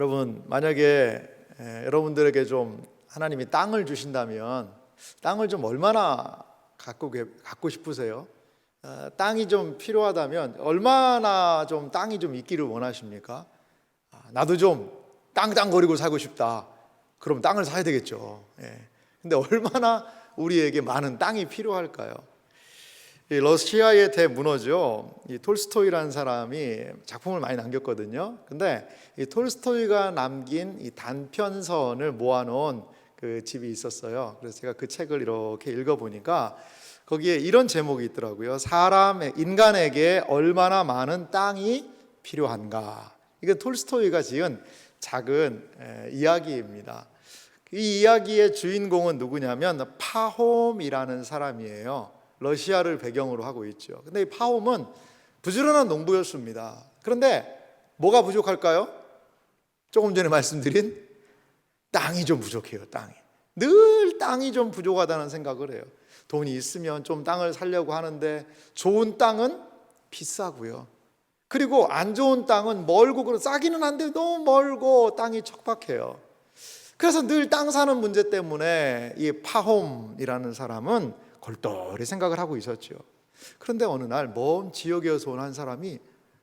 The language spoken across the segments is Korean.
여러분, 만약에 여러분들에게 좀 하나님이 땅을 주신다면 땅을 좀 얼마나 갖고 싶으세요? 땅이 좀 필요하다면 얼마나 좀 땅이 좀 있기를 원하십니까? 나도 좀 땅땅거리고 살고 싶다. 그럼 땅을 사야 되겠죠. 근데 얼마나 우리에게 많은 땅이 필요할까요? 이 러시아의 대문호죠. 이 톨스토이라는 사람이 작품을 많이 남겼거든요. 근데 이 톨스토이가 남긴 이 단편선을 모아놓은 그 집이 있었어요. 그래서 제가 그 책을 이렇게 읽어보니까 거기에 이런 제목이 있더라고요. 인간에게 얼마나 많은 땅이 필요한가. 이건 톨스토이가 지은 작은 이야기입니다. 이 이야기의 주인공은 누구냐면 파홈이라는 사람이에요. 러시아를 배경으로 하고 있죠. 근데 이 파홈은 부지런한 농부였습니다. 그런데 뭐가 부족할까요? 조금 전에 말씀드린 땅이 좀 부족해요. 늘 땅이 좀 부족하다는 생각을 해요. 돈이 있으면 좀 땅을 사려고 하는데 좋은 땅은 비싸고요. 그리고 안 좋은 땅은 멀고 싸기는 한데 너무 멀고 땅이 척박해요. 그래서 늘 땅 사는 문제 때문에 이 파홈이라는 사람은 골똘히 생각을 하고 있었죠. 그런데 어느 날 먼 지역에서 온 한 사람이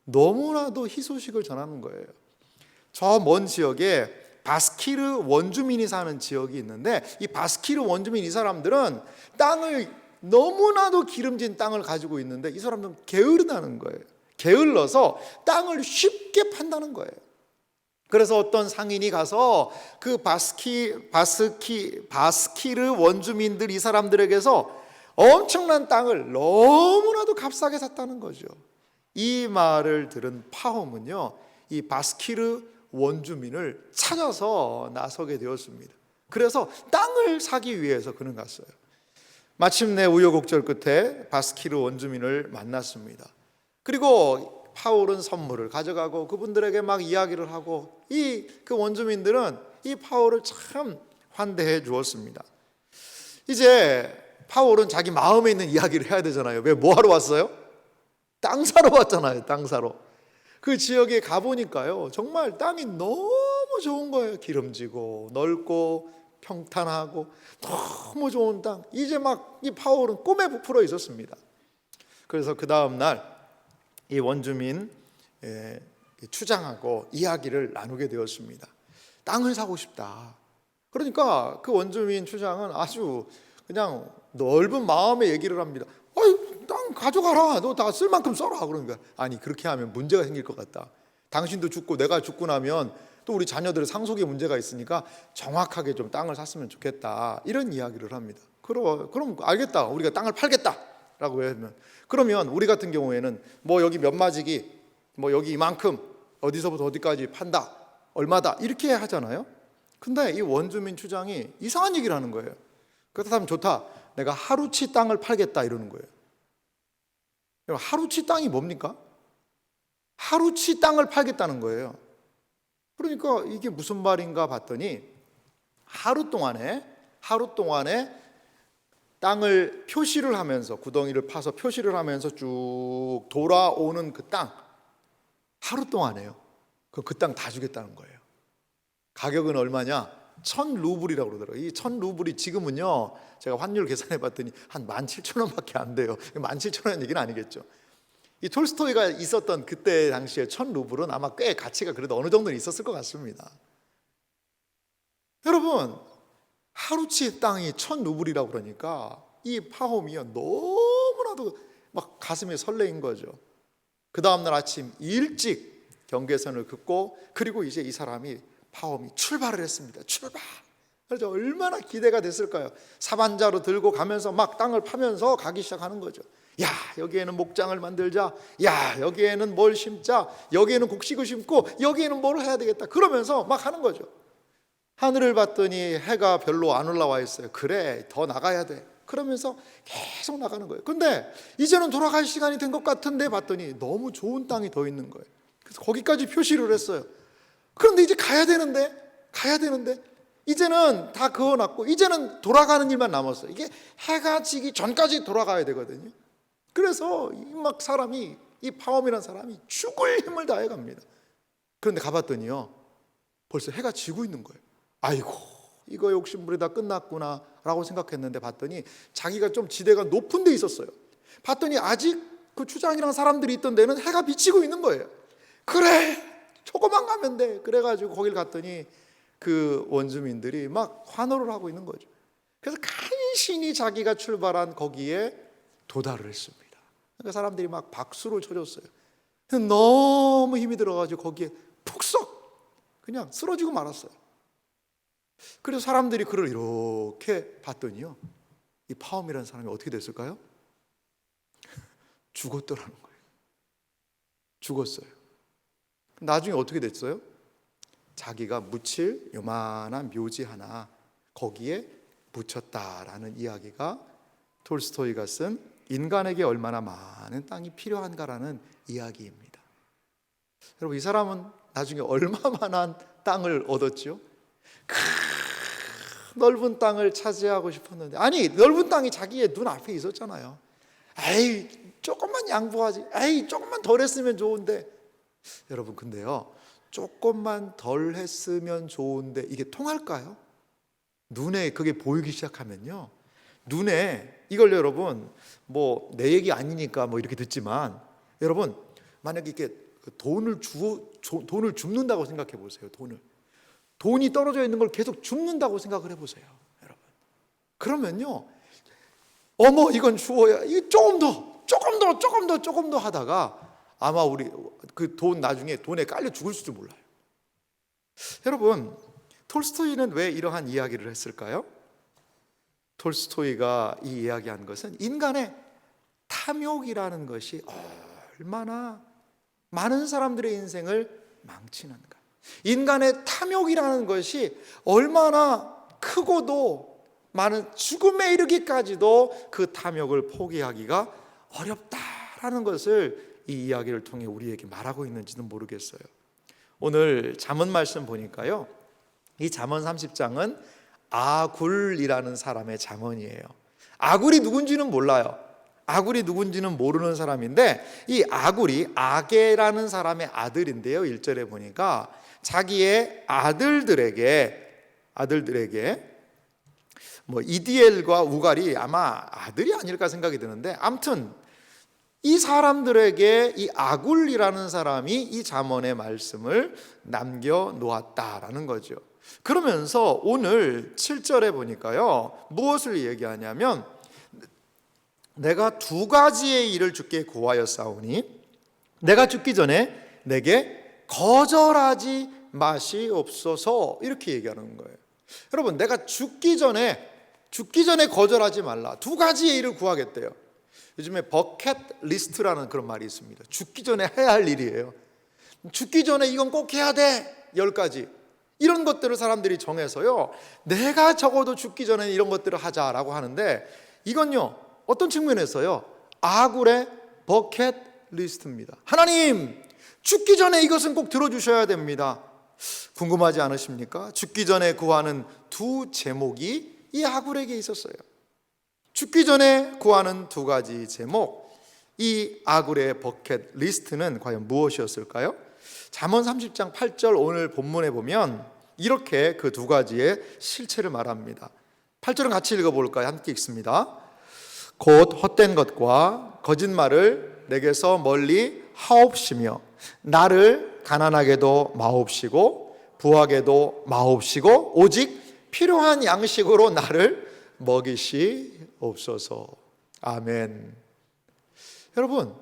너무나도 희소식을 전하는 거예요. 저 먼 지역에 바스키르 원주민이 사는 지역이 있는데 이 바스키르 원주민 이 사람들은 땅을 너무나도 기름진 땅을 가지고 있는데 이 사람들은 게으르다는 거예요. 게을러서 땅을 쉽게 판다는 거예요. 그래서 어떤 상인이 가서 그 바스키르 원주민들 이 사람들에게서 엄청난 땅을 너무나도 값싸게 샀다는 거죠. 이 말을 들은 파홈은요, 이 바스키르 원주민을 찾아서 나서게 되었습니다. 그래서 땅을 사기 위해서 그는 갔어요. 마침내 우여곡절 끝에 바스키르 원주민을 만났습니다. 그리고 파울은 선물을 가져가고 그분들에게 막 이야기를 하고 그 원주민들은 이 파울을 참 환대해 주었습니다. 이제 파울은 자기 마음에 있는 이야기를 해야 되잖아요. 왜 뭐하러 왔어요? 땅 사러 왔잖아요. 땅 사러. 그 지역에 가보니까요, 정말 땅이 너무 좋은 거예요. 기름지고 넓고 평탄하고 너무 좋은 땅. 이제 막 이 파울은 꿈에 부풀어 있었습니다. 그래서 그 다음 날 이 원주민 추장하고 이야기를 나누게 되었습니다. 땅을 사고 싶다. 그러니까 그 원주민 추장은 아주 그냥 넓은 마음의 얘기를 합니다. 땅 가져가라. 너 다 쓸 만큼 써라. 그러니까 아니, 그렇게 하면 문제가 생길 것 같다. 당신도 죽고 내가 죽고 나면 또 우리 자녀들의 상속에 문제가 있으니까 정확하게 좀 땅을 샀으면 좋겠다. 이런 이야기를 합니다. 그럼 알겠다. 우리가 땅을 팔겠다. 라고 하면, 그러면 우리 같은 경우에는 뭐 여기 몇 마지기, 뭐 여기 이만큼, 어디서부터 어디까지 판다, 얼마다, 이렇게 하잖아요. 근데 이 원주민 추장이 이상한 얘기를 하는 거예요. 그렇다면 좋다, 내가 하루치 땅을 팔겠다, 이러는 거예요. 하루치 땅이 뭡니까? 하루치 땅을 팔겠다는 거예요. 그러니까 이게 무슨 말인가 봤더니 하루 동안에 땅을 표시를 하면서, 구덩이를 파서 표시를 하면서 쭉 돌아오는 그 땅, 하루 동안에요. 그 땅 다 주겠다는 거예요. 가격은 얼마냐? 1,000루블이라고 그러더라고요. 이 1,000루블이 지금은요, 제가 환율 계산해 봤더니 한 17,000원밖에 안 돼요. 17,000원 얘기는 아니겠죠. 이 톨스토이가 있었던 그때 당시에 1,000루블은 아마 꽤 가치가 그래도 어느 정도는 있었을 것 같습니다. 여러분, 하루치 땅이 1,000루블이라고 그러니까 이 파홈이요, 너무나도 막 가슴이 설레인 거죠. 그 다음날 아침 일찍 경계선을 긋고, 그리고 이제 이 사람이, 파홈이 출발을 했습니다. 그래서 얼마나 기대가 됐을까요? 사반자로 들고 가면서 막 땅을 파면서 가기 시작하는 거죠. 야, 여기에는 목장을 만들자. 야, 여기에는 뭘 심자. 여기에는 곡식을 심고 여기에는 뭘 해야 되겠다. 그러면서 막 하는 거죠. 하늘을 봤더니 해가 별로 안 올라와 있어요. 그래, 더 나가야 돼. 그러면서 계속 나가는 거예요. 근데 이제는 돌아갈 시간이 된 것 같은데 봤더니 너무 좋은 땅이 더 있는 거예요. 그래서 거기까지 표시를 했어요. 그런데 이제 가야 되는데 이제는 다 그어놨고 이제는 돌아가는 일만 남았어요. 이게 해가 지기 전까지 돌아가야 되거든요. 그래서 막 이 파홈이라는 사람이 죽을 힘을 다해 갑니다. 그런데 가봤더니요, 벌써 해가 지고 있는 거예요. 아이고, 이거 욕심부리 다 끝났구나 라고 생각했는데 봤더니 자기가 좀 지대가 높은 데 있었어요. 봤더니 아직 그 추장이랑 사람들이 있던 데는 해가 비치고 있는 거예요. 그래, 조금만 가면 돼. 그래가지고 거길 갔더니 그 원주민들이 막 환호를 하고 있는 거죠. 그래서 간신히 자기가 출발한 거기에 도달을 했습니다. 그러니까 사람들이 막 박수를 쳐줬어요. 너무 힘이 들어가지고 거기에 푹썩 그냥 쓰러지고 말았어요. 그래서 사람들이 그를 이렇게 봤더니요, 이 파움이라는 사람이 어떻게 됐을까요? 죽었더라는 거예요. 죽었어요. 나중에 어떻게 됐어요? 자기가 묻힐 요만한 묘지 하나 거기에 묻혔다라는 이야기가 톨스토이가 쓴 인간에게 얼마나 많은 땅이 필요한가라는 이야기입니다. 여러분, 이 사람은 나중에 얼마만한 땅을 얻었죠? 넓은 땅을 차지하고 싶었는데, 아니 넓은 땅이 자기의 눈앞에 있었잖아요. 에이, 조금만 양보하지, 에이, 조금만 덜 했으면 좋은데. 여러분, 근데요, 조금만 덜 했으면 좋은데 이게 통할까요? 눈에 그게 보이기 시작하면요, 눈에 이걸 여러분, 뭐 내 얘기 아니니까 뭐 이렇게 듣지만, 여러분 만약에 이렇게 돈을 줍는다고 생각해 보세요. 돈이 떨어져 있는 걸 계속 줍는다고 생각을 해보세요, 여러분. 그러면요, 어머 이건 주어야, 이거 조금 더 하다가 아마 우리 그 돈 나중에 돈에 깔려 죽을 수도 몰라요. 여러분, 톨스토이는 왜 이러한 이야기를 했을까요? 톨스토이가 이 이야기한 것은 인간의 탐욕이라는 것이 얼마나 많은 사람들의 인생을 망치는가, 인간의 탐욕이라는 것이 얼마나 크고도 많은 죽음에 이르기까지도 그 탐욕을 포기하기가 어렵다라는 것을 이 이야기를 통해 우리에게 말하고 있는지는 모르겠어요. 오늘 잠언 말씀 보니까요, 이 잠언 30장은 아굴이라는 사람의 잠언이에요. 아굴이 누군지는 몰라요. 아굴이 누군지는 모르는 사람인데, 이 아굴이 아게라는 사람의 아들인데요, 1절에 보니까 자기의 아들들에게 뭐 이디엘과 우갈이 아마 아들이 아닐까 생각이 드는데, 아무튼 이 사람들에게 이 아굴이라는 사람이 이 잠언의 말씀을 남겨 놓았다라는 거죠. 그러면서 오늘 7절에 보니까요, 무엇을 얘기하냐면, 내가 두 가지의 일을 주께 고하였사오니 내가 죽기 전에 내게 거절하지 마시옵소서, 이렇게 얘기하는 거예요. 여러분, 내가 죽기 전에 거절하지 말라, 두 가지의 일을 구하겠대요. 요즘에 버켓 리스트라는 그런 말이 있습니다. 죽기 전에 해야 할 일이에요. 죽기 전에 이건 꼭 해야 돼, 10가지. 이런 것들을 사람들이 정해서요, 내가 적어도 죽기 전에 이런 것들을 하자라고 하는데, 이건요 어떤 측면에서요 아굴의 버켓 리스트입니다. 하나님, 죽기 전에 이것은 꼭 들어주셔야 됩니다. 궁금하지 않으십니까? 죽기 전에 구하는 두 제목이 이 아굴에게 있었어요. 죽기 전에 구하는 두 가지 제목, 이 아굴의 버켓 리스트는 과연 무엇이었을까요? 잠언 30장 8절 오늘 본문에 보면 이렇게 그 두 가지의 실체를 말합니다. 8절은 같이 읽어볼까요? 함께 읽습니다. 곧 헛된 것과 거짓말을 내게서 멀리 하옵시며 나를 가난하게도 마옵시고 부하게도 마옵시고 오직 필요한 양식으로 나를 먹이시옵소서. 아멘. 여러분,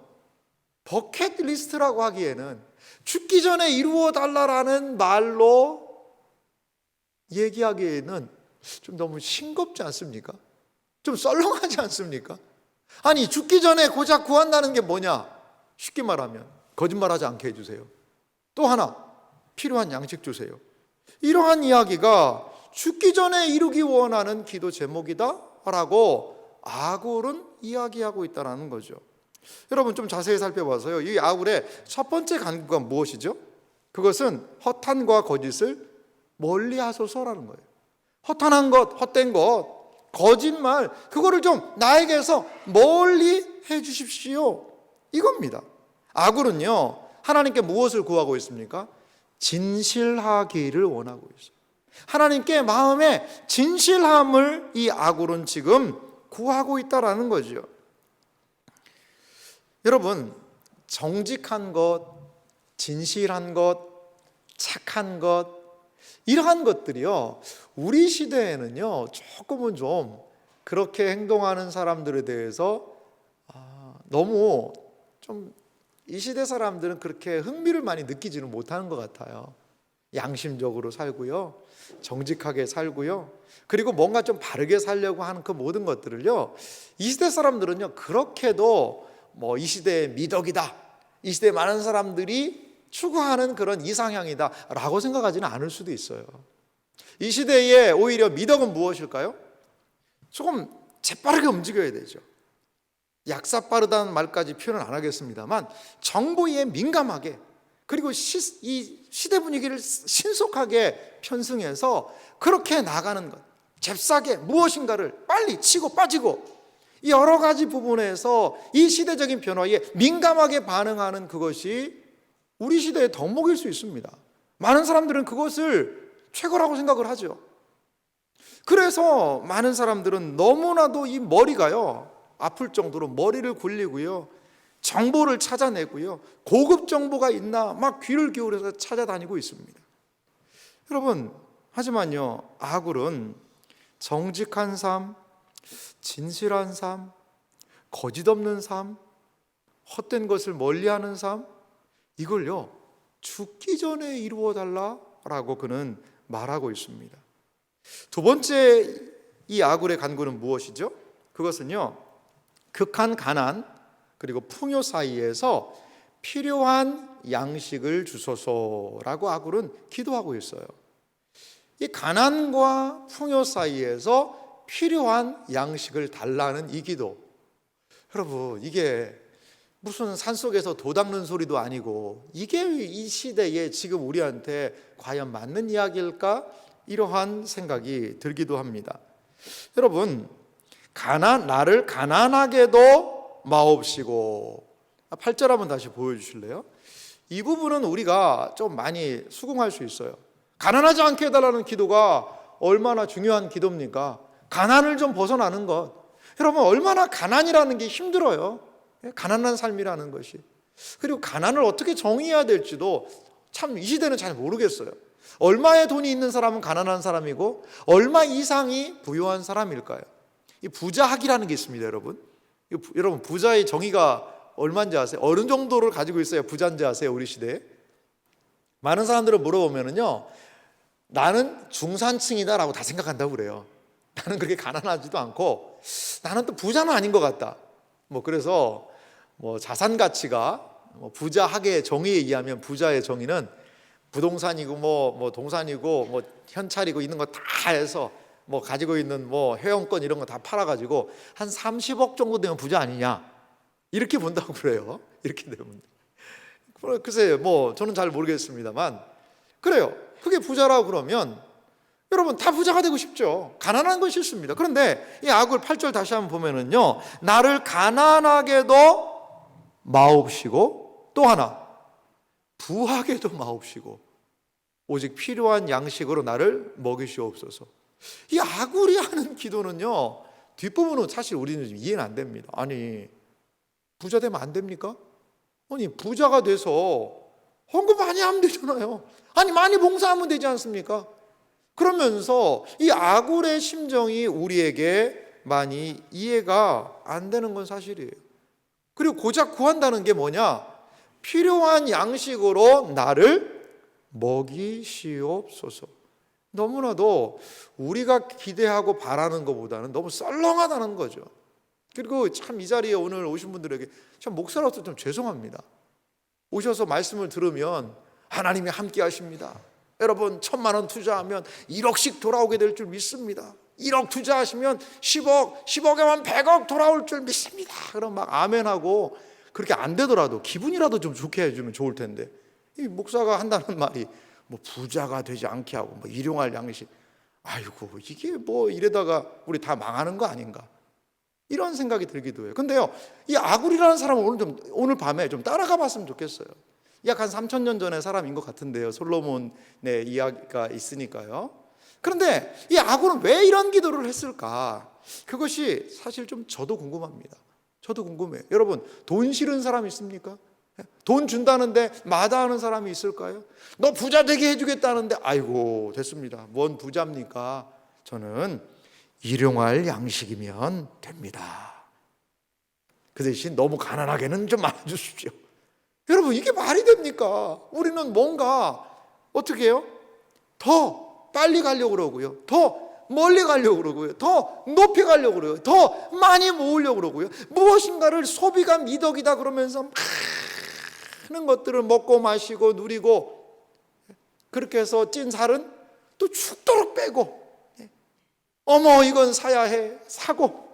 버킷리스트라고 하기에는 죽기 전에 이루어 달라라는 말로 얘기하기에는 좀 너무 싱겁지 않습니까? 좀 썰렁하지 않습니까? 아니, 죽기 전에 고작 구한다는 게 뭐냐? 쉽게 말하면 거짓말하지 않게 해주세요. 또 하나, 필요한 양식 주세요. 이러한 이야기가 죽기 전에 이루기 원하는 기도 제목이다 라고 아굴은 이야기하고 있다는 거죠. 여러분, 좀 자세히 살펴봐서요, 이 아굴의 첫 번째 간구가 무엇이죠? 그것은 허탄과 거짓을 멀리 하소서라는 거예요. 허탄한 것, 헛된 것, 거짓말, 그거를 좀 나에게서 멀리 해 주십시오, 이겁니다. 아굴은요 하나님께 무엇을 구하고 있습니까? 진실하기를 원하고 있어요. 하나님께 마음에 진실함을 이 아굴은 지금 구하고 있다라는 거죠. 여러분, 정직한 것, 진실한 것, 착한 것, 이러한 것들이요, 우리 시대에는요 조금은 좀 그렇게 행동하는 사람들에 대해서 너무 좀 이 시대 사람들은 그렇게 흥미를 많이 느끼지는 못하는 것 같아요. 양심적으로 살고요, 정직하게 살고요, 그리고 뭔가 좀 바르게 살려고 하는 그 모든 것들을요, 이 시대 사람들은요 그렇게도 뭐 이 시대의 미덕이다, 이 시대에 많은 사람들이 추구하는 그런 이상향이다 라고 생각하지는 않을 수도 있어요. 이 시대에 오히려 미덕은 무엇일까요? 조금 재빠르게 움직여야 되죠. 약사 빠르다는 말까지 표현을 안 하겠습니다만, 정보에 민감하게, 그리고 이 시대 분위기를 신속하게 편승해서 그렇게 나가는 것, 잽싸게 무엇인가를 빨리 치고 빠지고, 여러 가지 부분에서 이 시대적인 변화에 민감하게 반응하는 그것이 우리 시대의 덕목일 수 있습니다. 많은 사람들은 그것을 최고라고 생각을 하죠. 그래서 많은 사람들은 너무나도 이 머리가요 아플 정도로 머리를 굴리고요, 정보를 찾아내고요, 고급 정보가 있나 막 귀를 기울여서 찾아다니고 있습니다. 여러분, 하지만요 아굴은 정직한 삶, 진실한 삶, 거짓 없는 삶, 헛된 것을 멀리하는 삶, 이걸요 죽기 전에 이루어 달라라고 그는 말하고 있습니다. 두 번째 이 아굴의 간구는 무엇이죠? 그것은요, 극한 가난 그리고 풍요 사이에서 필요한 양식을 주소서라고 아굴은 기도하고 있어요. 이 가난과 풍요 사이에서 필요한 양식을 달라는 이 기도, 여러분, 이게 무슨 산속에서 도 닦는 소리도 아니고, 이게 이 시대에 지금 우리한테 과연 맞는 이야기일까? 이러한 생각이 들기도 합니다. 여러분, 나를 가난하게도 마옵시고, 8절 한번 다시 보여주실래요? 이 부분은 우리가 좀 많이 수긍할 수 있어요. 가난하지 않게 해달라는 기도가 얼마나 중요한 기도입니까? 가난을 좀 벗어나는 것, 여러분 얼마나 가난이라는 게 힘들어요. 가난한 삶이라는 것이. 그리고 가난을 어떻게 정의해야 될지도 참 이 시대는 잘 모르겠어요. 얼마의 돈이 있는 사람은 가난한 사람이고 얼마 이상이 부유한 사람일까요? 이 부자학이라는 게 있습니다. 여러분 부자의 정의가 얼마인지 아세요? 어느 정도를 가지고 있어야 부자인지 아세요? 우리 시대에 많은 사람들을 물어보면은요, 나는 중산층이다 라고 다 생각한다고 그래요. 나는 그렇게 가난하지도 않고 나는 또 부자는 아닌 것 같다. 그래서 자산 가치가 부자학의 정의에 의하면 부자의 정의는 부동산이고 동산이고 현찰이고 있는 거 다 해서 가지고 있는 회원권 이런 거 다 팔아가지고 한 30억 정도 되면 부자 아니냐, 이렇게 본다고 그래요. 이렇게 되면 글쎄요, 저는 잘 모르겠습니다만 그래요. 그게 부자라고 그러면 여러분 다 부자가 되고 싶죠. 가난한 건 싫습니다. 그런데 이 아굴 8절 다시 한번 보면은요, 나를 가난하게도 마옵시고 또 하나 부하게도 마옵시고 오직 필요한 양식으로 나를 먹이시옵소서. 이 아굴이 하는 기도는요, 뒷부분은 사실 우리는 좀 이해는 안 됩니다. 아니 부자 되면 안 됩니까? 아니 부자가 돼서 헌금 많이 하면 되잖아요. 아니 많이 봉사하면 되지 않습니까? 그러면서 이 아굴의 심정이 우리에게 많이 이해가 안 되는 건 사실이에요. 그리고 고작 구한다는 게 뭐냐? 필요한 양식으로 나를 먹이시옵소서. 너무나도 우리가 기대하고 바라는 것보다는 너무 썰렁하다는 거죠. 그리고 참 이 자리에 오늘 오신 분들에게 참 목사로서 좀 죄송합니다. 오셔서 말씀을 들으면 하나님이 함께 하십니다. 여러분 1,000만 원 투자하면 1억씩 돌아오게 될 줄 믿습니다. 1억 투자하시면 10억에만 100억 돌아올 줄 믿습니다. 그럼 막 아멘하고, 그렇게 안 되더라도 기분이라도 좀 좋게 해주면 좋을 텐데, 이 목사가 한다는 말이 부자가 되지 않게 하고 일용할 양식, 아이고 이게 이래다가 우리 다 망하는 거 아닌가, 이런 생각이 들기도 해요. 근데요, 이 아굴이라는 사람을 오늘 밤에 좀 따라가 봤으면 좋겠어요. 약 한 3,000년 전의 사람인 것 같은데요. 솔로몬의 이야기가 있으니까요. 그런데 이 아굴은 왜 이런 기도를 했을까? 그것이 사실 좀 저도 궁금합니다. 저도 궁금해요. 여러분, 돈 싫은 사람 있습니까? 돈 준다는데 마다하는 사람이 있을까요? 너 부자 되게 해주겠다는데 아이고 됐습니다. 뭔 부자입니까? 저는 일용할 양식이면 됩니다. 그 대신 너무 가난하게는 좀 말아주십시오. 여러분, 이게 말이 됩니까? 우리는 뭔가 어떻게 해요? 더 빨리 가려고 그러고요, 더 멀리 가려고 그러고요, 더 높이 가려고 그러고요, 더 많이 모으려고 그러고요, 무엇인가를 소비가 미덕이다 그러면서 많은 것들을 먹고 마시고 누리고, 그렇게 해서 찐 살은 또 죽도록 빼고, 어머 이건 사야 해 사고,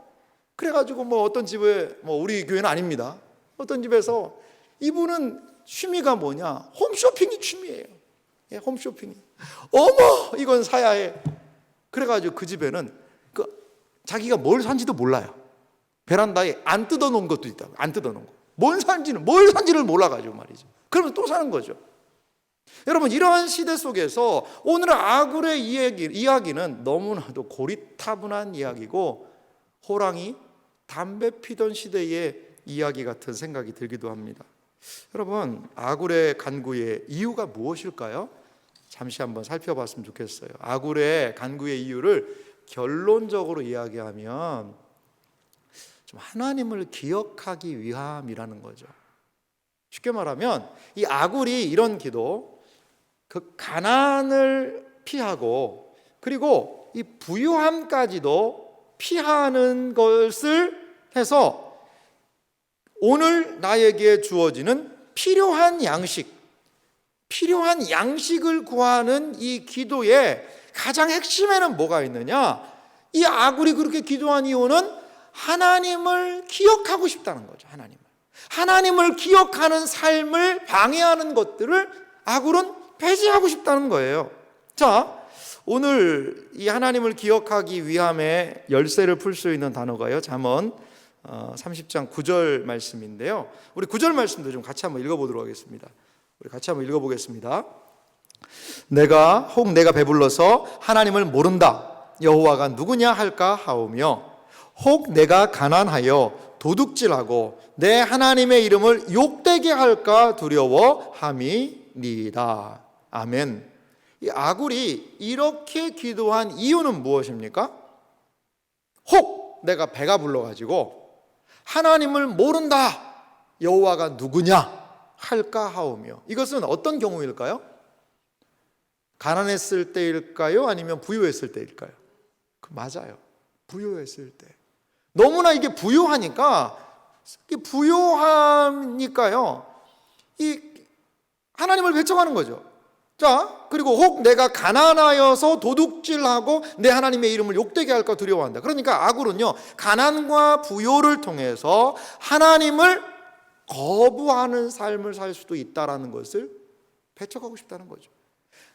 그래가지고 뭐 어떤 집에, 뭐 우리 교회는 아닙니다, 어떤 집에서 이분은 취미가 뭐냐, 홈쇼핑이 취미예요. 홈쇼핑이. 어머 이건 사야 해. 그래가지고 그 집에는 자기가 뭘 산지도 몰라요. 베란다에 안 뜯어놓은 것도 있다. 안 뜯어놓은 거. 뭘 산지를 몰라가지고 말이죠. 그러면 또 사는 거죠. 여러분, 이러한 시대 속에서 오늘 아굴의 이야기는 너무나도 고리타분한 이야기고, 호랑이 담배 피던 시대의 이야기 같은 생각이 들기도 합니다. 여러분, 아굴의 간구의 이유가 무엇일까요? 잠시 한번 살펴봤으면 좋겠어요. 아굴의 간구의 이유를 결론적으로 이야기하면 좀 하나님을 기억하기 위함이라는 거죠. 쉽게 말하면 이 아굴이 이런 기도, 그 가난을 피하고 그리고 이 부유함까지도 피하는 것을 해서 오늘 나에게 주어지는 필요한 양식을 구하는 이 기도의 가장 핵심에는 뭐가 있느냐? 이 아굴이 그렇게 기도한 이유는 하나님을 기억하고 싶다는 거죠. 하나님을 기억하는 삶을 방해하는 것들을 아굴은 폐지하고 싶다는 거예요. 자, 오늘 이 하나님을 기억하기 위함의 열쇠를 풀 수 있는 단어가요, 잠언 30장 9절 말씀인데요. 우리 9절 말씀도 좀 같이 한번 읽어보도록 하겠습니다. 우리 같이 한번 읽어보겠습니다. 내가 배불러서 하나님을 모른다. 여호와가 누구냐 할까 하오며, 혹 내가 가난하여 도둑질하고 내 하나님의 이름을 욕되게 할까 두려워함이니이다. 아멘. 이 아굴이 이렇게 기도한 이유는 무엇입니까? 혹 내가 배가 불러가지고 하나님을 모른다. 여호와가 누구냐 할까 하오며. 이것은 어떤 경우일까요? 가난했을 때일까요? 아니면 부유했을 때일까요? 맞아요. 부유했을 때. 너무나 이게 부유하니까요. 이 하나님을 배척하는 거죠. 자, 그리고 혹 내가 가난하여서 도둑질하고 내 하나님의 이름을 욕되게 할까 두려워한다. 그러니까 아굴은요, 가난과 부요를 통해서 하나님을 거부하는 삶을 살 수도 있다라는 것을 배척하고 싶다는 거죠.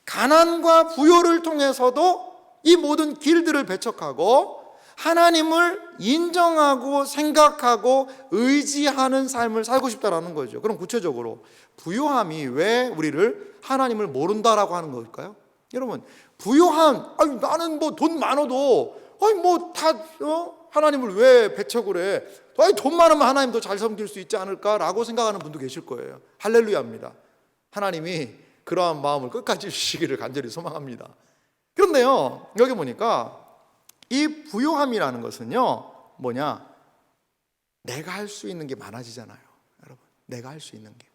가난과 부요를 통해서도 이 모든 길들을 배척하고 하나님을 인정하고 생각하고 의지하는 삶을 살고 싶다라는 거죠. 그럼 구체적으로 부요함이 왜 우리를 하나님을 모른다라고 하는 걸까요? 여러분, 부요함, 나는 뭐 돈 많아도 하나님을 왜 배척을 해? 돈 많으면 하나님 더 잘 섬길 수 있지 않을까라고 생각하는 분도 계실 거예요. 할렐루야입니다. 하나님이 그러한 마음을 끝까지 주시기를 간절히 소망합니다. 그런데요, 여기 보니까 이 부요함이라는 것은요, 뭐냐? 내가 할 수 있는 게 많아지잖아요. 여러분, 내가 할 수 있는 게.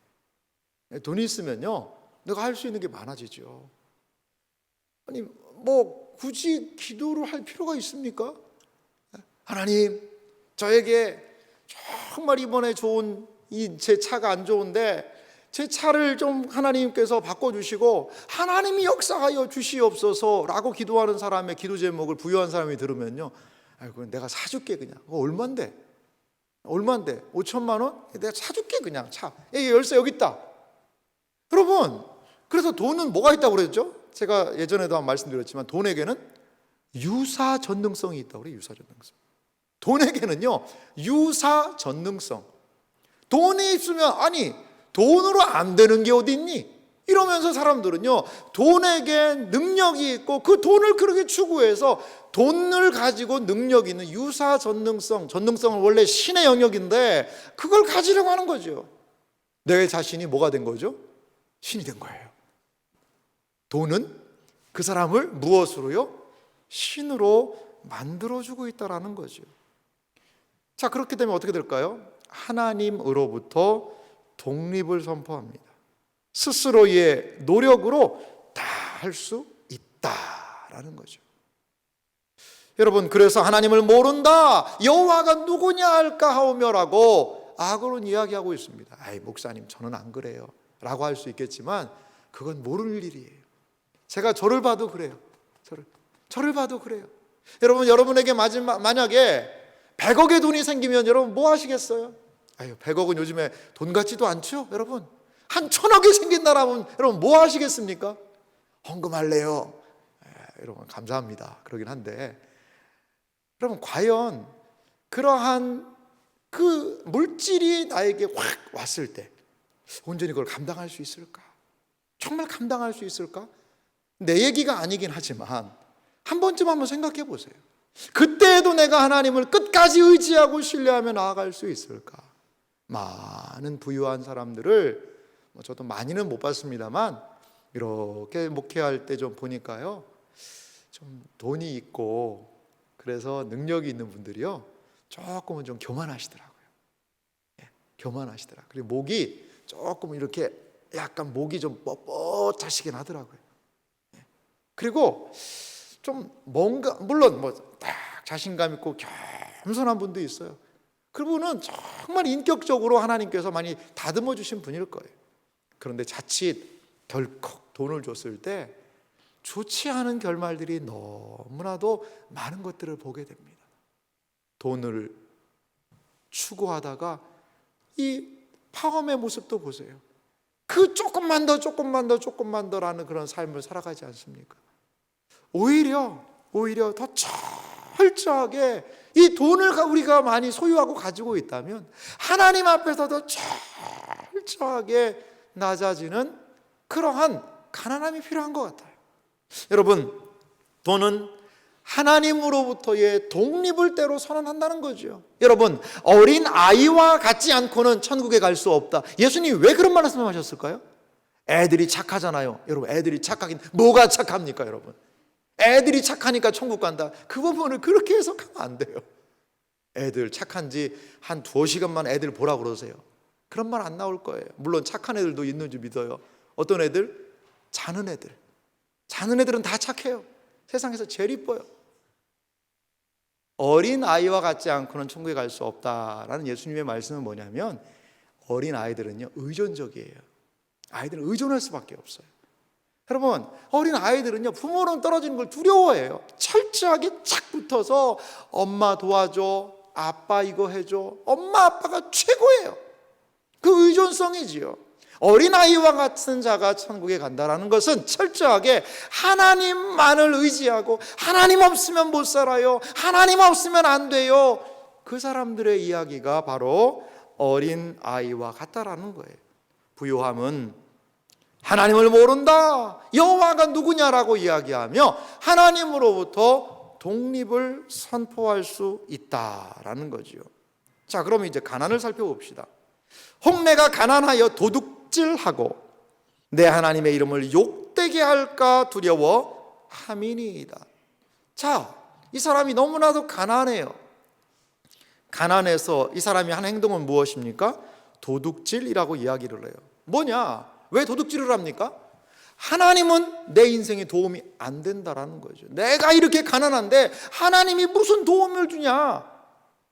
돈이 있으면요, 내가 할 수 있는 게 많아지죠. 아니, 뭐 굳이 기도를 할 필요가 있습니까? 하나님, 저에게 정말 이번에 좋은 제 차가 안 좋은데 제 차를 좀 하나님께서 바꿔주시고 하나님이 역사하여 주시옵소서라고 기도하는 사람의 기도 제목을 부유한 사람이 들으면요, 아이고 내가 사줄게. 그냥 얼만데 5천만 원? 내가 사줄게. 그냥 차, 열쇠 여기 있다. 여러분, 그래서 돈은 뭐가 있다고 그랬죠? 제가 예전에도 한번 말씀드렸지만 돈에게는 유사 전능성이 있다고 그래요. 유사 전능성. 돈에게는요, 유사 전능성. 돈이 있으면, 아니 돈으로 안 되는 게 어디 있니? 이러면서 사람들은요, 돈에게 능력이 있고 그 돈을 그렇게 추구해서 돈을 가지고 능력 있는 유사 전능성은 원래 신의 영역인데 그걸 가지려고 하는 거죠. 내 자신이 뭐가 된 거죠? 신이 된 거예요. 돈은 그 사람을 무엇으로요? 신으로 만들어주고 있다는 거죠. 자, 그렇게 되면 어떻게 될까요? 하나님으로부터 독립을 선포합니다. 스스로의 노력으로 다 할 수 있다라는 거죠. 여러분, 그래서 하나님을 모른다, 여호와가 누구냐 할까 하오며라고 악으로는 이야기하고 있습니다. 아이, 목사님 저는 안 그래요 라고 할 수 있겠지만 그건 모를 일이에요. 제가 저를 봐도 그래요. 저를 봐도 그래요. 여러분, 여러분에게 만약에 100억의 돈이 생기면 여러분 뭐 하시겠어요? 아유, 100억은 요즘에 돈 같지도 않죠. 여러분, 한 1000억이 생긴다라면 여러분 뭐 하시겠습니까? 헌금할래요. 여러분 감사합니다. 그러긴 한데, 여러분 과연 그러한 그 물질이 나에게 확 왔을 때 온전히 그걸 감당할 수 있을까? 정말 감당할 수 있을까? 내 얘기가 아니긴 하지만 한 번쯤 한번 생각해 보세요. 그때에도 내가 하나님을 끝까지 의지하고 신뢰하며 나아갈 수 있을까? 많은 부유한 사람들을 저도 많이는 못 봤습니다만 이렇게 목회할 때 좀 보니까요, 좀 돈이 있고 그래서 능력이 있는 분들이요 조금은 좀 교만하시더라고요. 교만하시더라. 그리고 목이 조금 이렇게 약간 목이 좀 뻣뻣하시긴 하더라고요. 그리고 좀 뭔가, 물론 딱 자신감 있고 겸손한 분도 있어요. 그분은 정말 인격적으로 하나님께서 많이 다듬어 주신 분일 거예요. 그런데 자칫 덜컥 돈을 줬을 때 좋지 않은 결말들이 너무나도 많은 것들을 보게 됩니다. 돈을 추구하다가 이 파업의 모습도 보세요. 그 조금만 더라는 그런 삶을 살아가지 않습니까? 오히려 더 철저하게 이 돈을 우리가 많이 소유하고 가지고 있다면 하나님 앞에서 더 철저하게 낮아지는 그러한 가난함이 필요한 것 같아요. 여러분, 돈은 하나님으로부터의 독립을 때로 선언한다는 거죠. 여러분, 어린 아이와 같지 않고는 천국에 갈 수 없다. 예수님이 왜 그런 말씀하셨을까요? 애들이 착하잖아요. 여러분, 애들이 착하긴 뭐가 착합니까? 여러분, 애들이 착하니까 천국 간다. 그 부분을 그렇게 해석하면 안 돼요. 애들 착한지 한 2시간만 애들 보라고 그러세요. 그런 말 안 나올 거예요. 물론 착한 애들도 있는 줄 믿어요. 어떤 애들? 자는 애들은 다 착해요. 세상에서 제일 이뻐요. 어린 아이와 같지 않고는 천국에 갈 수 없다라는 예수님의 말씀은 뭐냐면, 어린 아이들은요 의존적이에요. 아이들은 의존할 수밖에 없어요. 여러분, 어린 아이들은요 부모는 떨어지는 걸 두려워해요. 철저하게 착 붙어서 엄마 도와줘, 아빠 이거 해줘. 엄마 아빠가 최고예요. 그 의존성이지요. 어린아이와 같은 자가 천국에 간다는 것은 철저하게 하나님만을 의지하고, 하나님 없으면 못 살아요, 하나님 없으면 안 돼요, 그 사람들의 이야기가 바로 어린아이와 같다라는 거예요. 부요함은 하나님을 모른다, 여호와가 누구냐라고 이야기하며 하나님으로부터 독립을 선포할 수 있다라는 거지요. 자, 그럼 이제 가난을 살펴봅시다. 혹 내가 가난하여 도둑질하고 내 하나님의 이름을 욕되게 할까 두려워 함이니이다. 자, 이 사람이 너무나도 가난해요. 가난해서 이 사람이 한 행동은 무엇입니까? 도둑질이라고 이야기를 해요. 뭐냐? 왜 도둑질을 합니까? 하나님은 내 인생에 도움이 안 된다라는 거죠. 내가 이렇게 가난한데 하나님이 무슨 도움을 주냐?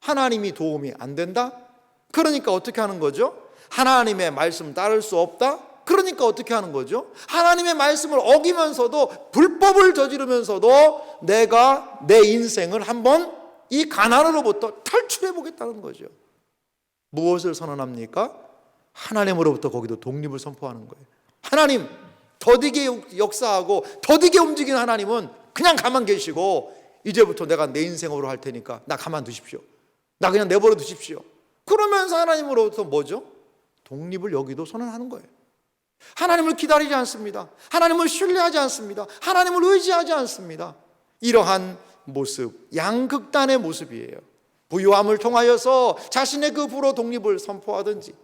하나님이 도움이 안 된다? 그러니까 어떻게 하는 거죠? 하나님의 말씀 따를 수 없다? 그러니까 어떻게 하는 거죠? 하나님의 말씀을 어기면서도, 불법을 저지르면서도 내가 내 인생을 한번 이 가난으로부터 탈출해 보겠다는 거죠. 무엇을 선언합니까? 하나님으로부터 거기도 독립을 선포하는 거예요. 하나님, 더디게 역사하고 더디게 움직이는 하나님은 그냥 가만 계시고, 이제부터 내가 내 인생으로 할 테니까 나 가만 두십시오. 나 그냥 내버려 두십시오. 그러면서 하나님으로부터 뭐죠? 독립을 여기도 선언하는 거예요. 하나님을 기다리지 않습니다. 하나님을 신뢰하지 않습니다. 하나님을 의지하지 않습니다. 이러한 모습, 양극단의 모습이에요. 부유함을 통하여서 자신의 그 부로 독립을 선포하든지,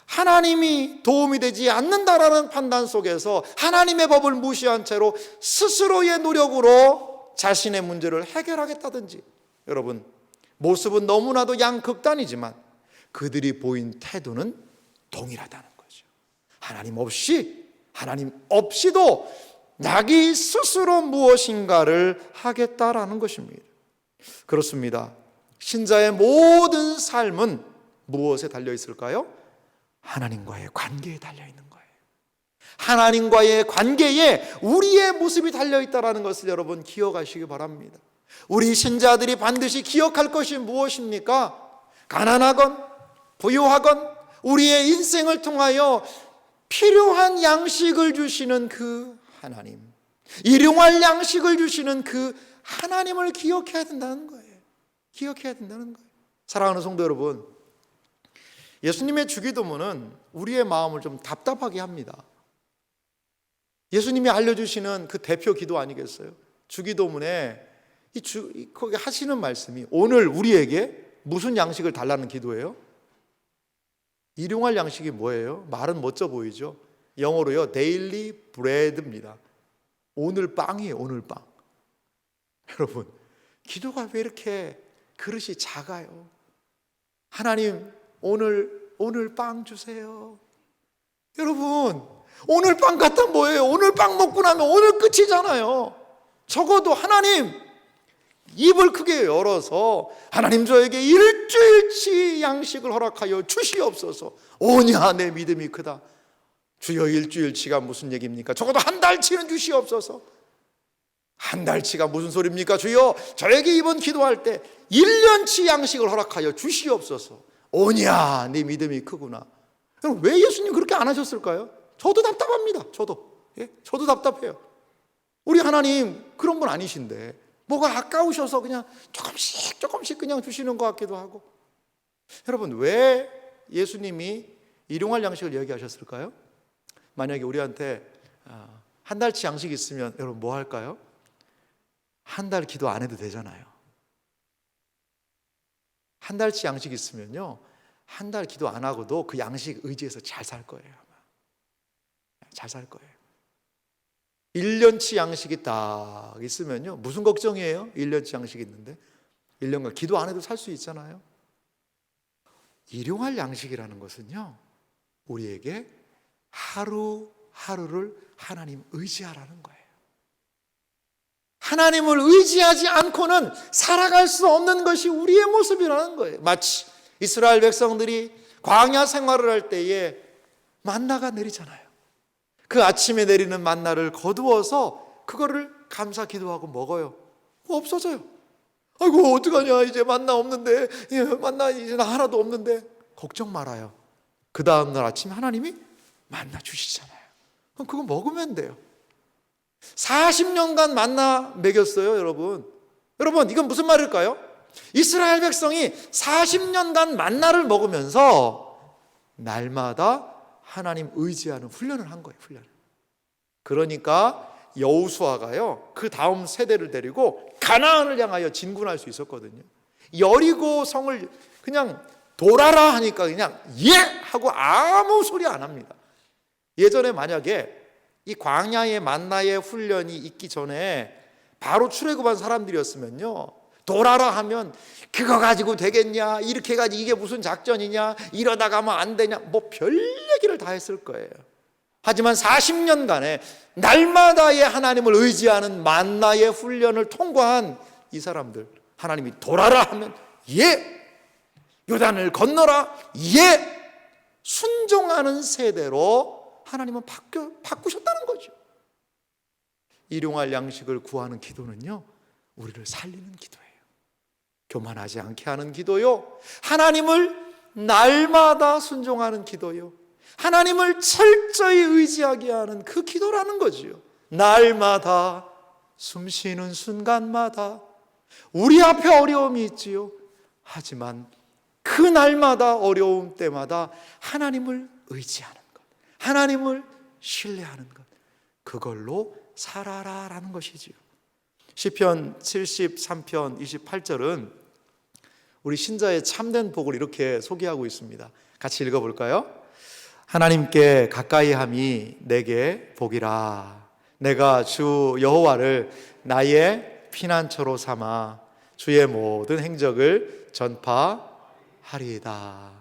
하나님이 도움이 되지 않는다라는 판단 속에서 하나님의 법을 무시한 채로 스스로의 노력으로 자신의 문제를 해결하겠다든지, 여러분, 모습은 너무나도 양극단이지만 그들이 보인 태도는 동일하다는 거죠. 하나님 없이도 자기 스스로 무엇인가를 하겠다라는 것입니다. 그렇습니다. 신자의 모든 삶은 무엇에 달려 있을까요? 하나님과의 관계에 달려 있는 거예요. 하나님과의 관계에 우리의 모습이 달려 있다는 것을 여러분 기억하시기 바랍니다. 우리 신자들이 반드시 기억할 것이 무엇입니까? 가난하건 부유하건 우리의 인생을 통하여 필요한 양식을 주시는 그 하나님, 일용할 양식을 주시는 그 하나님을 기억해야 된다는 거예요. 기억해야 된다는 거예요. 사랑하는 성도 여러분, 예수님의 주기도문은 우리의 마음을 좀 답답하게 합니다. 예수님이 알려주시는 그 대표 기도 아니겠어요? 주기도문에 거기 하시는 말씀이 오늘 우리에게 무슨 양식을 달라는 기도예요? 일용할 양식이 뭐예요? 말은 멋져 보이죠? 영어로요, daily bread입니다. 오늘 빵이에요, 오늘 빵. 여러분, 기도가 왜 이렇게 그릇이 작아요? 하나님, 오늘 빵 주세요. 여러분, 오늘 빵 갖다 뭐예요? 오늘 빵 먹고 나면 오늘 끝이잖아요. 적어도 하나님, 입을 크게 열어서 하나님 저에게 일주일치 양식을 허락하여 주시옵소서. 오냐 내 믿음이 크다. 주여, 일주일치가 무슨 얘기입니까? 적어도 한 달치는 주시옵소서. 한 달치가 무슨 소리입니까? 주여, 저에게 이번 기도할 때 1년치 양식을 허락하여 주시옵소서. 오냐 내 믿음이 크구나. 그럼 왜 예수님 그렇게 안 하셨을까요? 저도 답답합니다. 저도 답답해요. 우리 하나님 그런 분 아니신데 뭐가 아까우셔서 그냥 조금씩 그냥 주시는 것 같기도 하고. 여러분, 왜 예수님이 일용할 양식을 얘기하셨을까요? 만약에 우리한테 한 달치 양식이 있으면 여러분 뭐 할까요? 한 달 기도 안 해도 되잖아요. 한 달치 양식이 있으면요, 한 달 기도 안 하고도 그 양식 의지해서 잘 살 거예요. 아마 잘 살 거예요. 1년치 양식이 딱 있으면요, 무슨 걱정이에요? 1년치 양식이 있는데 1년간 기도 안 해도 살 수 있잖아요. 일용할 양식이라는 것은요, 우리에게 하루하루를 하나님 의지하라는 거예요. 하나님을 의지하지 않고는 살아갈 수 없는 것이 우리의 모습이라는 거예요. 마치 이스라엘 백성들이 광야 생활을 할 때에 만나가 내리잖아요. 그 아침에 내리는 만나를 거두어서 그거를 감사 기도하고 먹어요. 없어져요. 아이고 어떡하냐, 이제 만나 없는데, 만나 이제 하나도 없는데. 걱정 말아요. 그 다음날 아침에 하나님이 만나 주시잖아요. 그럼 그거 먹으면 돼요. 40년간 만나 먹였어요. 여러분 이건 무슨 말일까요? 이스라엘 백성이 40년간 만나를 먹으면서 날마다 하나님 의지하는 훈련을 한 거예요. 훈련을. 그러니까 여호수아가요, 그 다음 세대를 데리고 가나안을 향하여 진군할 수 있었거든요. 여리고 성을 그냥 돌아라 하니까 그냥 예 하고 아무 소리 안 합니다. 예전에 만약에 이 광야의 만나의 훈련이 있기 전에 바로 출애굽한 사람들이었으면요, 돌아라 하면 그거 가지고 되겠냐, 이렇게 해가지고 이게 무슨 작전이냐, 이러다 가면 안 되냐, 뭐 별 얘기를 다 했을 거예요. 하지만 40년간의 날마다의 하나님을 의지하는 만나의 훈련을 통과한 이 사람들, 하나님이 돌아라 하면 예, 요단을 건너라 예, 순종하는 세대로 하나님은 바꾸셨다는 거죠. 일용할 양식을 구하는 기도는요, 우리를 살리는 기도예요. 교만하지 않게 하는 기도요, 하나님을 날마다 순종하는 기도요, 하나님을 철저히 의지하게 하는 그 기도라는 거지요. 날마다 숨쉬는 순간마다 우리 앞에 어려움이 있지요. 하지만 그 날마다 어려움 때마다 하나님을 의지하는 것, 하나님을 신뢰하는 것, 그걸로 살아라라는 것이지요. 시편 73편 28절은 우리 신자의 참된 복을 이렇게 소개하고 있습니다. 같이 읽어볼까요? 하나님께 가까이함이 내게 복이라. 내가 주 여호와를 나의 피난처로 삼아 주의 모든 행적을 전파하리이다.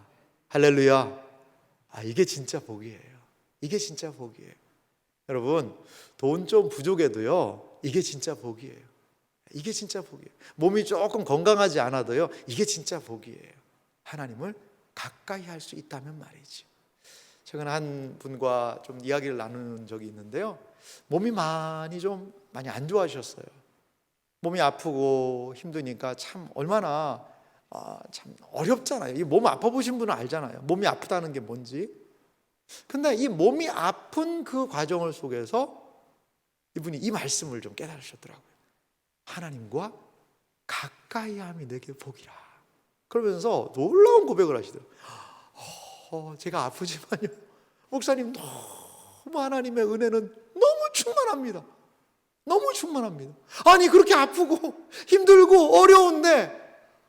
할렐루야. 이게 진짜 복이에요. 이게 진짜 복이에요. 여러분, 돈 좀 부족해도요, 이게 진짜 복이에요. 이게 진짜 복이에요. 몸이 조금 건강하지 않아도요, 이게 진짜 복이에요. 하나님을 가까이 할 수 있다면 말이지. 최근에 한 분과 좀 이야기를 나누는 적이 있는데요, 몸이 많이 안 좋아하셨어요. 몸이 아프고 힘드니까 참 얼마나 참 어렵잖아요. 이 몸 아파 보신 분은 알잖아요. 몸이 아프다는 게 뭔지. 근데 이 몸이 아픈 그 과정을 속에서 이분이 이 말씀을 좀 깨달으셨더라고요. 하나님과 가까이함이 내게 복이라. 그러면서 놀라운 고백을 하시더라고요. 제가 아프지만요, 목사님, 너무 하나님의 은혜는 너무 충만합니다. 너무 충만합니다. 아니, 그렇게 아프고 힘들고 어려운데,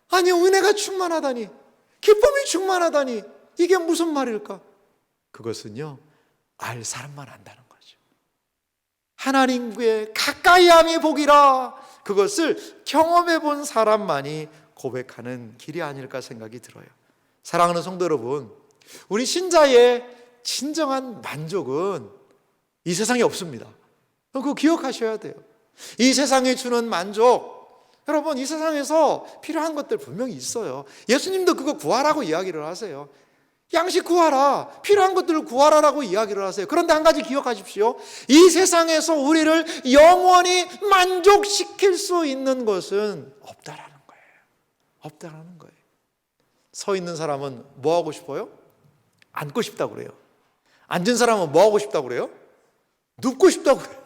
아니, 은혜가 충만하다니, 기쁨이 충만하다니, 이게 무슨 말일까? 그것은요, 알 사람만 안다는 거죠. 하나님께 가까이함이 복이라, 그것을 경험해 본 사람만이 고백하는 길이 아닐까 생각이 들어요. 사랑하는 성도 여러분, 우리 신자의 진정한 만족은 이 세상에 없습니다. 그거 기억하셔야 돼요. 이 세상이 주는 만족, 여러분, 이 세상에서 필요한 것들 분명히 있어요. 예수님도 그거 구하라고 이야기를 하세요. 양식 구하라, 필요한 것들을 구하라라고 이야기를 하세요. 그런데 한 가지 기억하십시오. 이 세상에서 우리를 영원히 만족시킬 수 있는 것은 없다라는 거예요. 없다라는 거예요. 서 있는 사람은 뭐 하고 싶어요? 앉고 싶다고 그래요. 앉은 사람은 뭐 하고 싶다고 그래요? 눕고 싶다고 그래요.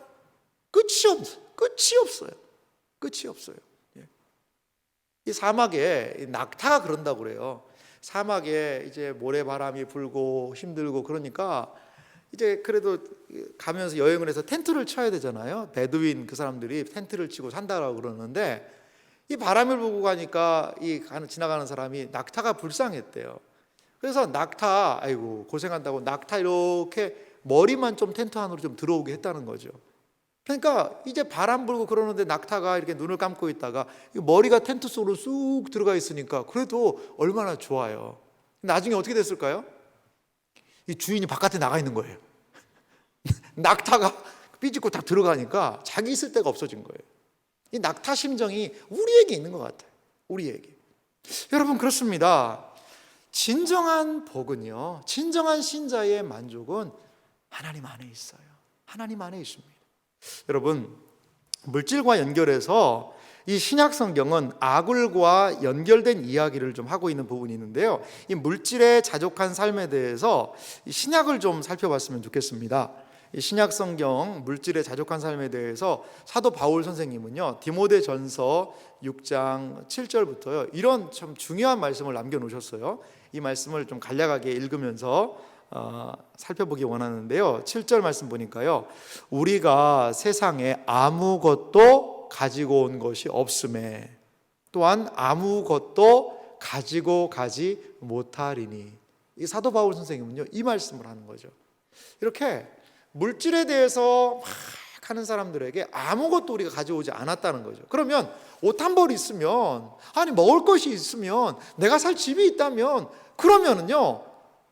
끝이 없어요. 끝이 없어요. 이 사막에 낙타가 그런다고 그래요. 사막에 이제 모래바람이 불고 힘들고 그러니까 이제 그래도 가면서 여행을 해서 텐트를 쳐야 되잖아요. 베두인 그 사람들이 텐트를 치고 산다라고 그러는데, 이 바람을 불고 가니까 지나가는 사람이 낙타가 불쌍했대요. 그래서 낙타, 아이고 고생한다고 낙타 이렇게 머리만 좀 텐트 안으로 좀 들어오게 했다는 거죠. 그러니까 이제 바람 불고 그러는데 낙타가 이렇게 눈을 감고 있다가 머리가 텐트 속으로 쑥 들어가 있으니까 그래도 얼마나 좋아요. 나중에 어떻게 됐을까요? 이 주인이 바깥에 나가 있는 거예요. 낙타가 삐집고 다 들어가니까 자기 있을 데가 없어진 거예요. 이 낙타 심정이 우리에게 있는 것 같아요. 우리에게. 여러분, 그렇습니다. 진정한 복은요, 진정한 신자의 만족은 하나님 안에 있어요. 하나님 안에 있습니다. 여러분, 물질과 연결해서 이 신약 성경은 아굴과 연결된 이야기를 좀 하고 있는 부분이 있는데요, 이 물질의 자족한 삶에 대해서 이 신약을 좀 살펴봤으면 좋겠습니다. 이 신약 성경 물질의 자족한 삶에 대해서 사도 바울 선생님은요, 디모데전서 6장 7절부터요 이런 참 중요한 말씀을 남겨놓으셨어요. 이 말씀을 좀 간략하게 읽으면서 살펴보기 원하는데요, 7절 말씀 보니까요, 우리가 세상에 아무것도 가지고 온 것이 없음에 또한 아무것도 가지고 가지 못하리니. 이 사도 바울 선생님은요 이 말씀을 하는 거죠. 이렇게 물질에 대해서 막 하는 사람들에게 아무것도 우리가 가져오지 않았다는 거죠. 그러면 옷 한 벌 있으면, 아니 먹을 것이 있으면, 내가 살 집이 있다면, 그러면은요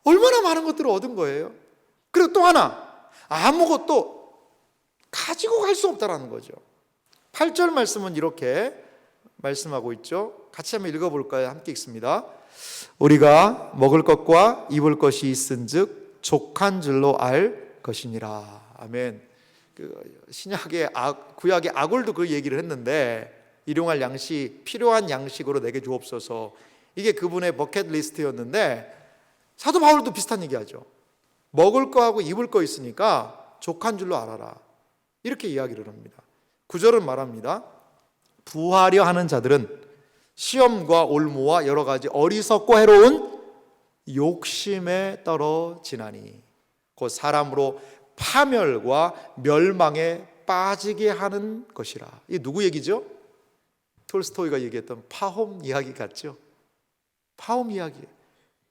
얼마나 많은 것들을 얻은 거예요. 그리고 또 하나, 아무것도 가지고 갈 수 없다라는 거죠. 8절 말씀은 이렇게 말씀하고 있죠. 같이 한번 읽어볼까요? 함께 읽습니다. 우리가 먹을 것과 입을 것이 있은즉 족한 줄로 알 것이니라. 아멘. 신약의 구약의 아골도 그 얘기를 했는데, 일용할 양식, 필요한 양식으로 내게 주옵소서. 이게 그분의 버킷리스트였는데, 사도 바울도 비슷한 얘기하죠. 먹을 거하고 입을 거 있으니까 족한 줄로 알아라. 이렇게 이야기를 합니다. 9절은 말합니다. 부하려 하는 자들은 시험과 올무와 여러 가지 어리석고 해로운 욕심에 떨어지나니 곧 사람으로 파멸과 멸망에 빠지게 하는 것이라. 이게 누구 얘기죠? 톨스토이가 얘기했던 파홈 이야기 같죠? 파홈 이야기.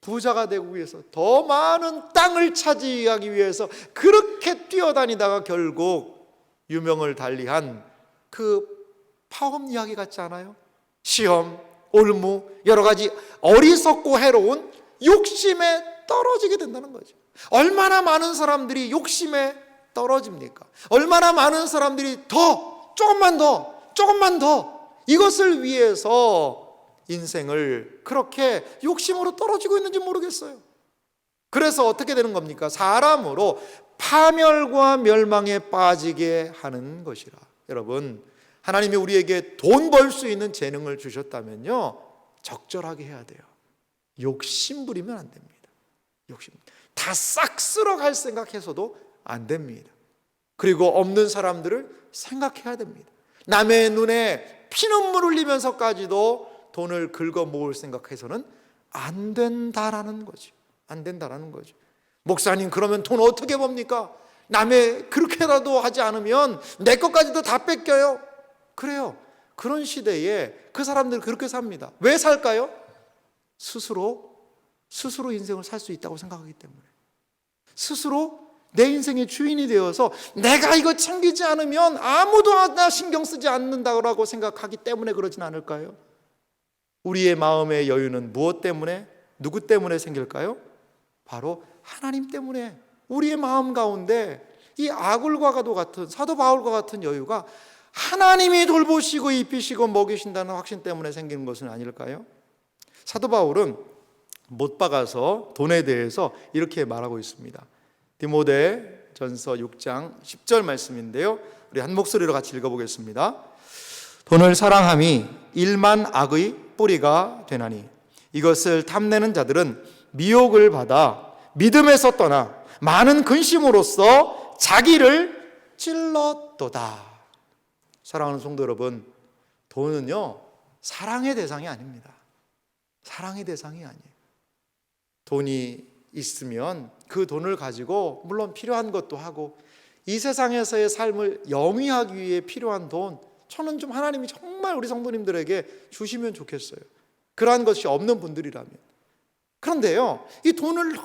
부자가 되기 위해서, 더 많은 땅을 차지하기 위해서 그렇게 뛰어다니다가 결국 유명을 달리한 그 파홈 이야기 같지 않아요? 시험, 올무, 여러 가지 어리석고 해로운 욕심에 떨어지게 된다는 거죠. 얼마나 많은 사람들이 욕심에 떨어집니까? 얼마나 많은 사람들이 조금만 더 이것을 위해서 인생을 그렇게 욕심으로 떨어지고 있는지 모르겠어요. 그래서 어떻게 되는 겁니까? 사람으로 파멸과 멸망에 빠지게 하는 것이라. 여러분, 하나님이 우리에게 돈 벌 수 있는 재능을 주셨다면요, 적절하게 해야 돼요. 욕심 부리면 안 됩니다. 욕심 다 싹 쓸어갈 생각해서도 안 됩니다. 그리고 없는 사람들을 생각해야 됩니다. 남의 눈에 피눈물 흘리면서까지도 돈을 긁어 모을 생각해서는 안 된다라는 거죠. 안 된다라는 거죠. 목사님, 그러면 돈 어떻게 법니까? 남의 그렇게라도 하지 않으면 내 것까지도 다 뺏겨요. 그래요. 그런 시대에 그 사람들 그렇게 삽니다. 왜 살까요? 스스로 인생을 살 수 있다고 생각하기 때문에, 스스로 내 인생의 주인이 되어서 내가 이거 챙기지 않으면 아무도 나 신경 쓰지 않는다고 생각하기 때문에 그러진 않을까요? 우리의 마음의 여유는 무엇 때문에, 누구 때문에 생길까요? 바로 하나님 때문에. 우리의 마음 가운데 이 아굴과도 같은, 사도 바울과 같은 여유가 하나님이 돌보시고 입히시고 먹이신다는 확신 때문에 생기는 것은 아닐까요? 사도 바울은 못 박아서 돈에 대해서 이렇게 말하고 있습니다. 디모데전서 6장 10절 말씀인데요, 우리 한 목소리로 같이 읽어보겠습니다. 돈을 사랑함이 일만 악의 뿌리가 되나니 이것을 탐내는 자들은 미혹을 받아 믿음에서 떠나 많은 근심으로써 자기를 찔렀도다. 사랑하는 성도 여러분, 돈은요, 사랑의 대상이 아닙니다. 사랑의 대상이 아니에요. 돈이 있으면 그 돈을 가지고 물론 필요한 것도 하고, 이 세상에서의 삶을 영위하기 위해 필요한 돈, 저는 좀 하나님이 정말 우리 성도님들에게 주시면 좋겠어요. 그러한 것이 없는 분들이라면. 그런데요, 이 돈을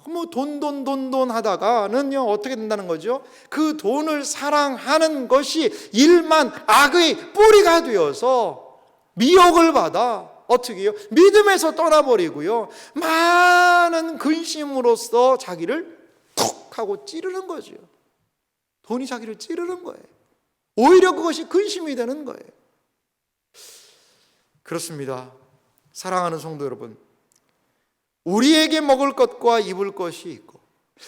너무 돈 하다가는요, 어떻게 된다는 거죠? 그 돈을 사랑하는 것이 일만 악의 뿌리가 되어서 미혹을 받아 어떻게 해요? 믿음에서 떠나버리고요, 많은 근심으로써 자기를 톡 하고 찌르는 거죠. 돈이 자기를 찌르는 거예요. 오히려 그것이 근심이 되는 거예요. 그렇습니다. 사랑하는 성도 여러분, 우리에게 먹을 것과 입을 것이 있고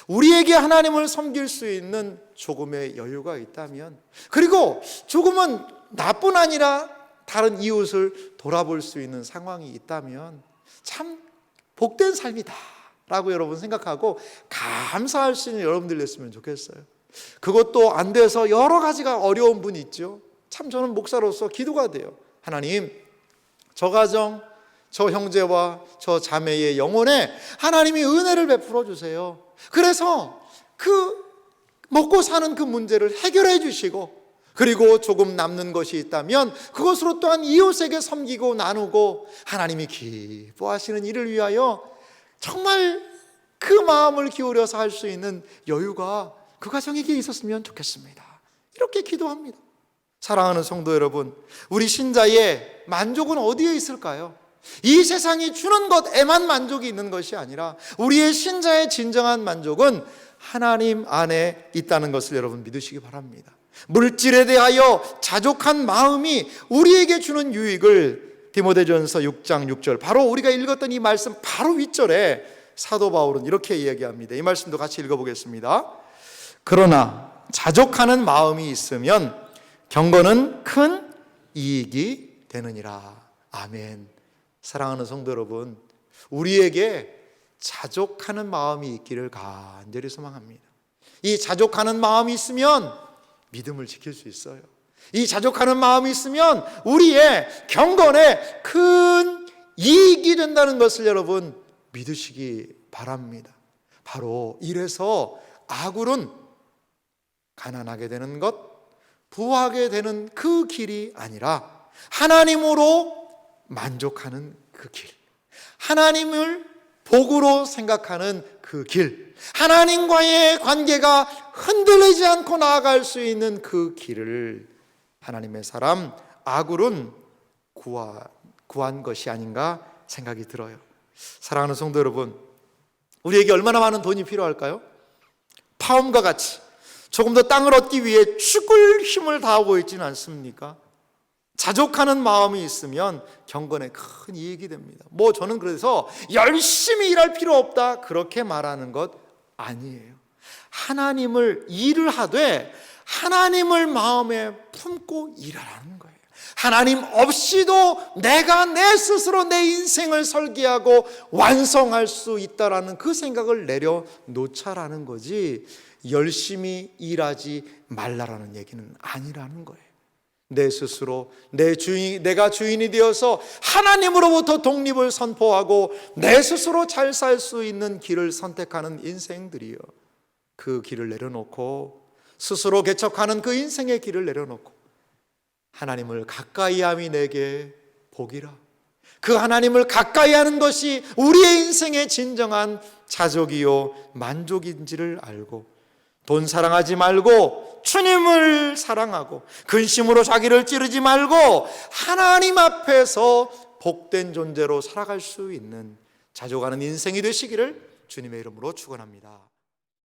우리에게 하나님을 섬길 수 있는 조금의 여유가 있다면, 그리고 조금은 나뿐 아니라 다른 이웃을 돌아볼 수 있는 상황이 있다면 참 복된 삶이다 라고 여러분 생각하고 감사할 수 있는 여러분들 됐으면 좋겠어요. 그것도 안 돼서 여러 가지가 어려운 분이 있죠. 참 저는 목사로서 기도가 돼요. 하나님, 저 가정, 저 형제와 저 자매의 영혼에 하나님이 은혜를 베풀어 주세요. 그래서 그 먹고 사는 그 문제를 해결해 주시고, 그리고 조금 남는 것이 있다면 그것으로 또한 이웃에게 섬기고 나누고 하나님이 기뻐하시는 일을 위하여 정말 그 마음을 기울여서 할 수 있는 여유가 그 가정에게 있었으면 좋겠습니다. 이렇게 기도합니다. 사랑하는 성도 여러분, 우리 신자의 만족은 어디에 있을까요? 이 세상이 주는 것에만 만족이 있는 것이 아니라 우리의 신자의 진정한 만족은 하나님 안에 있다는 것을 여러분 믿으시기 바랍니다. 물질에 대하여 자족한 마음이 우리에게 주는 유익을 디모데전서 6장 6절, 바로 우리가 읽었던 이 말씀 바로 윗절에 사도 바울은 이렇게 이야기합니다. 이 말씀도 같이 읽어보겠습니다. 그러나 자족하는 마음이 있으면 경건은 큰 이익이 되느니라. 아멘. 사랑하는 성도 여러분, 우리에게 자족하는 마음이 있기를 간절히 소망합니다. 이 자족하는 마음이 있으면 믿음을 지킬 수 있어요. 이 자족하는 마음이 있으면 우리의 경건에 큰 이익이 된다는 것을 여러분 믿으시기 바랍니다. 바로 이래서 아굴은 가난하게 되는 것, 부하게 되는 그 길이 아니라 하나님으로 만족하는 그 길, 하나님을 복으로 생각하는 그 길, 하나님과의 관계가 흔들리지 않고 나아갈 수 있는 그 길을 하나님의 사람 아굴은 구한 것이 아닌가 생각이 들어요. 사랑하는 성도 여러분, 우리에게 얼마나 많은 돈이 필요할까요? 파움과 같이 조금 더 땅을 얻기 위해 죽을 힘을 다하고 있지는 않습니까? 자족하는 마음이 있으면 경건에 큰 이익이 됩니다. 저는 그래서 열심히 일할 필요 없다 그렇게 말하는 것 아니에요. 하나님을 일을 하되 하나님을 마음에 품고 일하라는 거예요. 하나님 없이도 내가 내 스스로 내 인생을 설계하고 완성할 수 있다라는 그 생각을 내려놓자라는 거지, 열심히 일하지 말라라는 얘기는 아니라는 거예요. 내 스스로 내가 주인이 되어서 하나님으로부터 독립을 선포하고 내 스스로 잘 살 수 있는 길을 선택하는 인생들이요, 그 길을 내려놓고 스스로 개척하는 그 인생의 길을 내려놓고 하나님을 가까이함이 내게 복이라, 그 하나님을 가까이하는 것이 우리의 인생의 진정한 자족이요 만족인지를 알고 돈 사랑하지 말고 주님을 사랑하고 근심으로 자기를 찌르지 말고 하나님 앞에서 복된 존재로 살아갈 수 있는 자족하는 인생이 되시기를 주님의 이름으로 축원합니다.